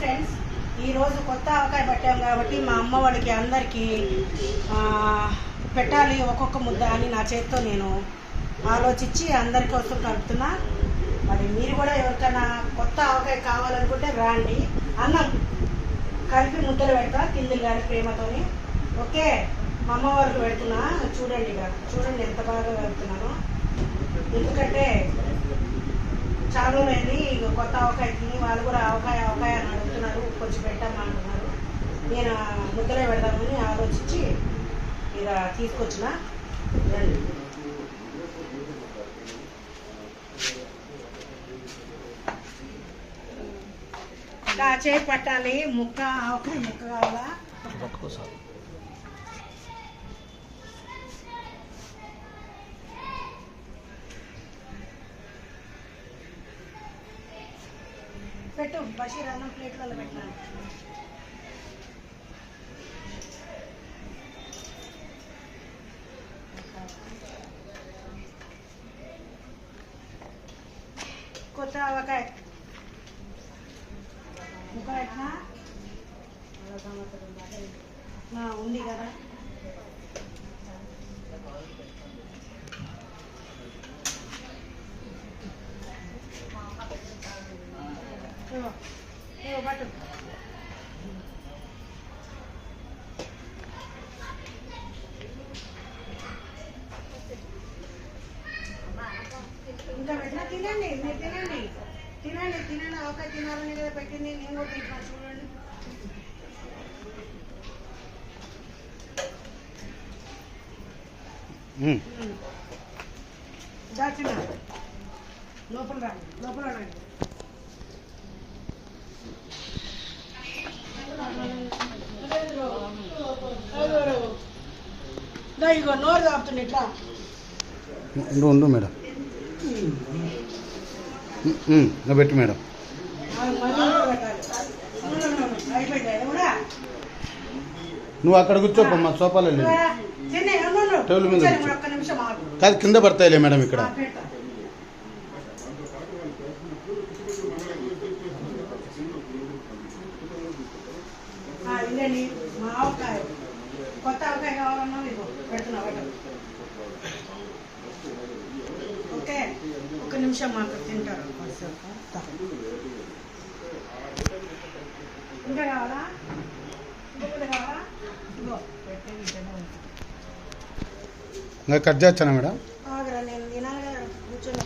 Friends, ఈరోజు కొత్త ఆవకాయ పట్టాం కాబట్టి మా అమ్మ వాళ్ళకి అందరికీ పెట్టాలి ఒక్కొక్క ముద్ద అని నా చేతితో నేను ఆలోచించి అందరి కోసం కలుపుతున్నా. మరి మీరు కూడా ఎవరికైనా కొత్త ఆవకాయ కావాలనుకుంటే రాండి, అన్నం కలిపి ముద్దలు పెడతా కింది గారి ప్రేమతోని. ఓకే, మా అమ్మ వాళ్ళకి పెడుతున్నా. చూడండి, ఇక చూడండి ఎంత బాగా కలుపుతున్నాను. ఎందుకంటే చాలా రోజులైంది కొత్త ఆవకాయ తిని, వాళ్ళు కూడా ఆవకాయ అని అడుగుతున్నారు, కొంచెం పెట్టమ్మా అంటున్నారు. నేను ముద్దలే పెడదామని ఆలోచించి ఇక తీసుకొచ్చిన. రండి, చేయి పట్టాలి. ముక్క ఆవకాయ ముక్క కావాలా? పెట్టు బషీర్, అన్నం ప్లేట్లలో పెట్టినాను. కొత్త ఆవకాయ ముక్క పెట్టినా ఉంది కదా. పట్టు, ఇంకా పెట్టినా తినండి, మీరు తినండి తినండి తినండి. ఆవకాయ తినాలని కదా పెట్టింది, నేను కూడా తింటున్నా. చూడండి, దాచిన లోపల రండి, లోపల రండి. ఇగో నోరు తాపుతుంది ఇట్లా. ఉండు మేడం, పెట్టు మేడం. నువ్వు అక్కడ కూర్చోపమ్మా, సోఫాలో టేబుల్ మీద కాదు, కింద పడతాయిలే మేడం. ఇక్కడ ఇదండి మా ఆవకాయ. కొత్త ఆవకాయ కావాలన్నా మీకు పెడుతున్నా. ఓకే, ఒక నిమిషం మాకు తింటారు. ఇంకా కావాలా? ఇంకొకటి కావాలా? ఇగో ఇంకా కట్ చేయొచ్చానా మేడం? ఆగరా, నేను తినాలి కదా, కూర్చొని.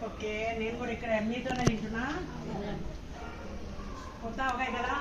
ఓకే, నేను కూడా ఇక్కడ మీతోనే తింటున్నా. కొత్త ఆవకాయ కదా.